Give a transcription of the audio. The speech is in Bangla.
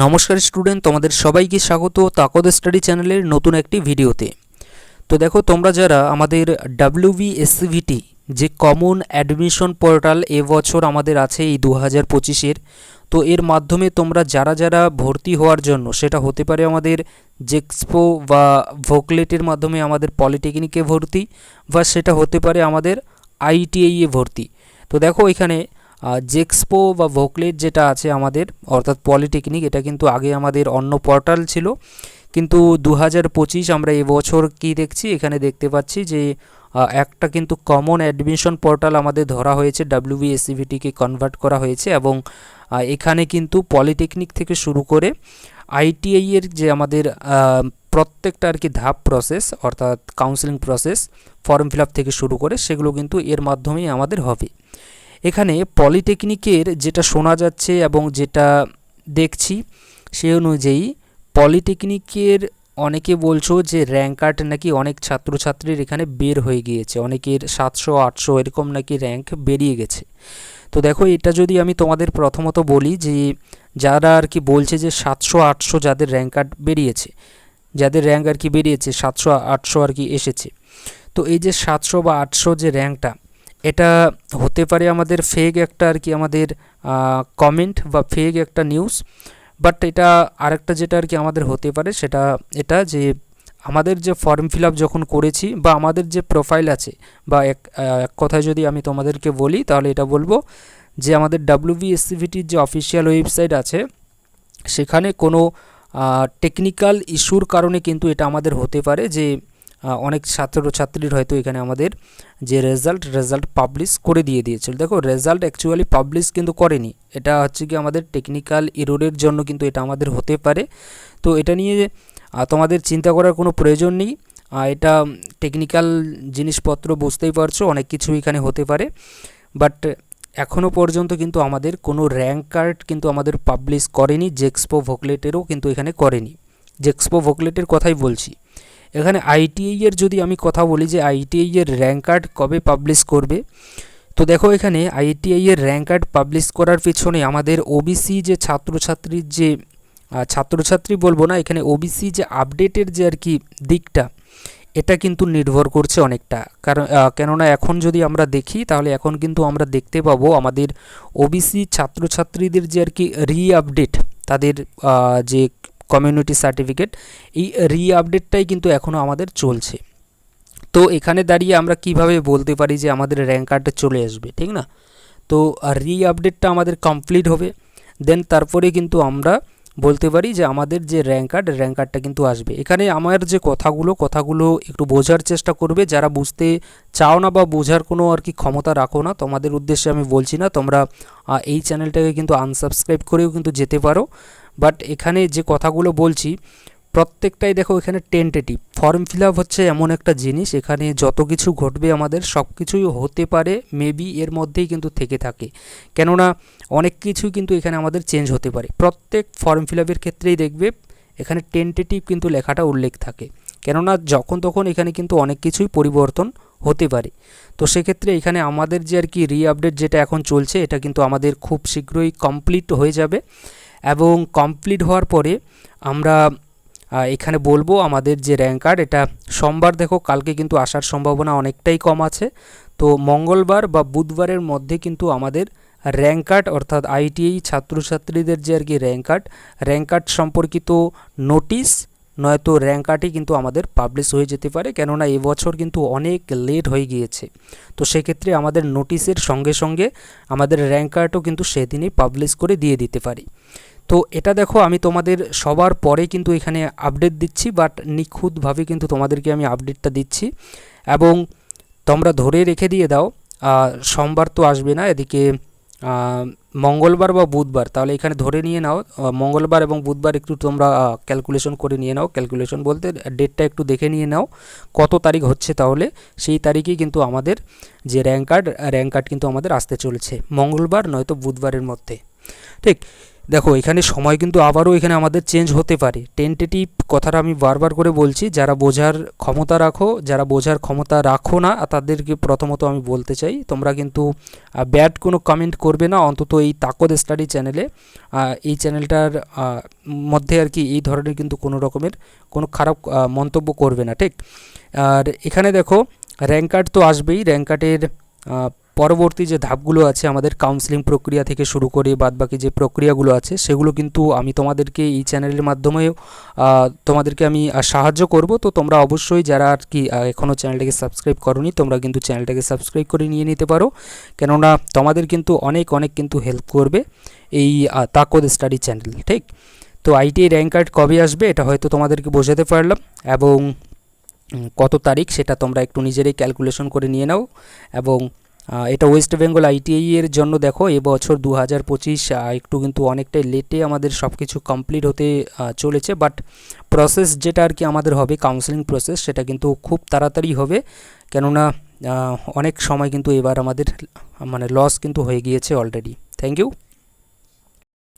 নমস্কার স্টুডেন্ট, তোমাদের সবাইকে স্বাগত তাকদ স্টাডি চ্যানেলের নতুন একটি ভিডিওতে। তো দেখো, তোমরা যারা আমাদের WBSCVT যে কমন অ্যাডমিশন পোর্টাল এবছর আমাদের আছে এই 2025-এর, তো এর মাধ্যমে তোমরা যারা যারা ভর্তি হওয়ার জন্য, সেটা হতে পারে আমাদের জেক্সপো বা ভোকলেটের মাধ্যমে আমাদের পলিটেকনিকে ভর্তি, বা সেটা হতে পারে আমাদের ITI-এ ভর্তি। তো দেখো এখানে জেক্সপো বা ভোকলেট যেটা আছে আমাদের, অর্থাৎ পলিটেকনিক, এটা কিন্তু আগে আমাদের অন্য পোর্টাল ছিল, কিন্তু 2025 আমরা এবছর কি দেখছি, এখানে দেখতে পাচ্ছি যে একটা কিন্তু কমন অ্যাডমিশন পোর্টাল আমাদের ধরা হয়েছে, WBSCVT-কে কনভার্ট করা হয়েছে, এবং এখানে কিন্তু পলিটেকনিক থেকে শুরু করে ITI-এর যে আমাদের প্রত্যেকটা আর কি ধাপ প্রসেস, অর্থাৎ counselling process, form fill up থেকে শুরু করে, সেগুলো কিন্তু এর মাধ্যমেই আমাদের হবে। এখানে পলিটেকনিকের যেটা শোনা যাচ্ছে এবং যেটা দেখছি সে অনুযায়ী পলিটেকনিকের অনেকে বলছো যে র্যাঙ্ক কার্ড নাকি অনেক ছাত্রছাত্রীর এখানে বের হয়ে গিয়েছে, অনেকের 700-800 এরকম নাকি র্যাঙ্ক বেরিয়ে গেছে। তো দেখো, এটা যদি আমি তোমাদের প্রথমত বলি যে যারা আর কি বলছে যে 700-800 যাদের র্যাঙ্ক কার্ড বেরিয়েছে, যাদের র্যাঙ্ক আর কি বেরিয়েছে 700-800 আর কি এসেছে, তো এই যে 700 বা 800 যে র্যাঙ্কটা, এটা হতে পারে আমাদের ফেক একটা আর কি আমাদের কমেন্ট বা ফেক একটা নিউজ। বাট এটা আরেকটা যেটা আর কি আমাদের হতে পারে, সেটা এটা যে আমাদের যে ফর্ম ফিল আপ যখন করেছি বা আমাদের যে প্রোফাইল আছে, বা এক কথায় যদি আমি তোমাদেরকে বলি তাহলে এটা বলবো যে আমাদের WBSCVT-র যে অফিসিয়াল ওয়েবসাইট আছে, সেখানে কোনো টেকনিক্যাল ইস্যুর কারণে কিন্তু এটা আমাদের হতে পারে যে অনেক ছাত্রছাত্রীর হয়তো এখানে আমাদের যে রেজাল্ট পাবলিশ করে দিয়েছিল। দেখো, রেজাল্ট অ্যাকচুয়ালি পাবলিশ কিন্তু করেনি, এটা হচ্ছে কি আমাদের টেকনিক্যাল এররের জন্য কিন্তু এটা আমাদের হতে পারে। তো এটা নিয়ে তোমাদের চিন্তা করার কোনো প্রয়োজন নেই, এটা টেকনিক্যাল জিনিসপত্র, বুঝতেই পারছো অনেক কিছু এখানে হতে পারে। বাট এখনও পর্যন্ত কিন্তু আমাদের কোনো র্যাঙ্ক কার্ড কিন্তু আমাদের পাবলিশ করেনি, জেক্সপো ভোকলেটেরও কিন্তু এখানে করেনি। জেক্সপো ভোকলেটের কথাই বলছি। এখানে ITI-এর যদি আমি কথা বলি যে ITI-এর র্যাঙ্ক কার্ড কবে পাবলিশ করবে, তো দেখো এখানে ITI-এর র্যাঙ্ক কার্ড পাবলিশ করার পিছনে আমাদের OBC যে ছাত্রছাত্রীর যে ছাত্রছাত্রী বলবো না, এখানে OBC যে আপডেটের যে আর কি দিকটা, এটা কিন্তু নির্ভর করছে অনেকটা। কারণ কেননা এখন যদি আমরা দেখি তাহলে এখন কিন্তু আমরা দেখতে পাবো আমাদের OBC ছাত্রছাত্রীদের যে আর কি আপডেট, তাদের যে কমিউনিটি সার্টিফিকেট, এই আপডেটটাই কিন্তু এখনও আমাদের চলছে। তো এখানে দাঁড়িয়ে আমরা কিভাবে বলতে পারি যে আমাদের র্যাঙ্ক কার্ডটা চলে আসবে, ঠিক না? তো আপডেটটা আমাদের কমপ্লিট হবে, দেন তারপরে কিন্তু আমরা বলতে পারি যে আমাদের যে র্যাঙ্ক কার্ডটা কিন্তু আসবে। এখানে আমার যে কথাগুলো একটু বোঝার চেষ্টা করবে, যারা বুঝতে চাও না বা বোঝার কোনো আর কি ক্ষমতা রাখো না, তোমাদের উদ্দেশ্যে আমি বলছি না, তোমরা এই চ্যানেলটাকে কিন্তু আনসাবস্ক্রাইব করেও কিন্তু যেতে পারো। বাট এখানে যে কথাগুলো বলছি প্রত্যেকটাই দেখো এখানে টেন্টেটিভ। ফর্ম ফিল আপ হচ্ছে এমন একটা জিনিস, এখানে যত কিছু ঘটবে আমাদের সব কিছুই হতে পারে, মেবি এর মধ্যেই কিন্তু থেকে থাকে, কেননা অনেক কিছুই কিন্তু এখানে আমাদের চেঞ্জ হতে পারে। প্রত্যেক ফর্ম ফিল আপের ক্ষেত্রেই দেখবে এখানে টেন্টেটিভ কিন্তু লেখাটা উল্লেখ থাকে, কেননা যখন তখন এখানে কিন্তু অনেক কিছুই পরিবর্তন হতে পারে। তো সেক্ষেত্রে এখানে আমাদের যে আর কি আপডেট যেটা এখন চলছে, এটা কিন্তু আমাদের খুব শীঘ্রই কমপ্লিট হয়ে যাবে, এবং কমপ্লিট হওয়ার পরে আমরা এখানে বলবো আমাদের যে র্যাঙ্ক কার্ড, এটা সোমবার, দেখো কালকে কিন্তু আসার সম্ভাবনা অনেকটাই কম আছে, তো মঙ্গলবার বা বুধবারের মধ্যে কিন্তু আমাদের র্যাঙ্ক কার্ড, অর্থাৎ ITI ছাত্রছাত্রীদের যে আর কি র্যাঙ্ক কার্ড সম্পর্কিত নোটিশ নয়তো র্যাঙ্ক কার্ডই কিন্তু আমাদের পাবলিশ হয়ে যেতে পারে, কেননা এবছর কিন্তু অনেক লেট হয়ে গিয়েছে। তো সেক্ষেত্রে আমাদের নোটিশের সঙ্গে সঙ্গে আমাদের র্যাঙ্ক কার্ডও কিন্তু সেদিনই পাবলিশ করে দিয়ে দিতে পারি। তো এটা দেখো, আমি তোমাদের সবার পরে কিন্তু এখানে আপডেট দিচ্ছি, বাট নিখুঁতভাবে কিন্তু তোমাদেরকে আমি আপডেটটা দিচ্ছি, এবং তোমরা ধরে রেখে দিয়ে দাও সোমবার তো আসবে না, এদিকে মঙ্গলবার বা বুধবার, তাহলে এখানে ধরে নিয়ে নাও মঙ্গলবার এবং বুধবার একটু তোমরা ক্যালকুলেশন করে নিয়ে নাও। ক্যালকুলেশন বলতে ডেটটা একটু দেখে নিয়ে নাও কত তারিখ হচ্ছে, তাহলে সেই তারিখেই কিন্তু আমাদের যে র্যাঙ্ক কার্ড কিন্তু আমাদের আসতে চলেছে মঙ্গলবার নয়তো বুধবারের মধ্যে, ঠিক। দেখো এখানে সময় কিন্তু আবারও এখানে আমাদের চেঞ্জ হতে পারে। টেন্টেটিভ কথাটা আমি বারবার করে বলছি, যারা বোঝার ক্ষমতা রাখো, যারা বোঝার ক্ষমতা রাখো না তাদেরকে প্রথমত আমি বলতে চাই, তোমরা কিন্তু ব্যাড কোনো কমেন্ট করবে না, অন্তত এই তাকদ স্টাডি চ্যানেলে। এই চ্যানেলটার মধ্যে আর কি এই ধরনের কিন্তু কোনো রকমের কোনো খারাপ মন্তব্য করবে না, ঠিক। আর এখানে দেখো র্যাঙ্ক কার্ড তো আসবেই। র্যাঙ্ক কার্ডের পরবর্তী যে ধাপগুলো আছে আমাদের কাউন্সেলিং প্রক্রিয়া থেকে শুরু করে বাদবাকি যে প্রক্রিয়াগুলো আছে সেগুলো কিন্তু আমি তোমাদেরকে এই চ্যানেলের মাধ্যমেও তোমাদেরকে আমি সাহায্য করব। তো তোমরা অবশ্যই যারা আর কি এখনও চ্যানেলটাকে সাবস্ক্রাইব করোনি, তোমরা কিন্তু চ্যানেলটাকে সাবস্ক্রাইব করে নিয়ে নিতে পারো, কেননা তোমাদের কিন্তু অনেক কিন্তু হেল্প করবে এই তাকদ স্টাডি চ্যানেল, ঠিক। তো আইটিআই র্যাঙ্ক কার্ড কবে আসবে এটা হয়তো তোমাদেরকে বোঝাতে পারলাম, এবং কত তারিখ সেটা তোমরা একটু নিজেরাই ক্যালকুলেশন করে নিয়ে নাও। এবং এটা ওয়েস্ট বেঙ্গল আইটিআই এর জন্য দেখো এবছর 2025 একটু কিন্তু অনেকটাই লেটে আমাদের সব কিছু কমপ্লিট হতে চলেছে, বাট প্রসেস যেটা আর কি আমাদের হবে কাউন্সেলিং প্রসেস সেটা কিন্তু খুব তাড়াতাড়ি হবে, কেননা অনেক সময় কিন্তু এবার আমাদের মানে লস কিন্তু হয়ে গিয়েছে অলরেডি। Thank you.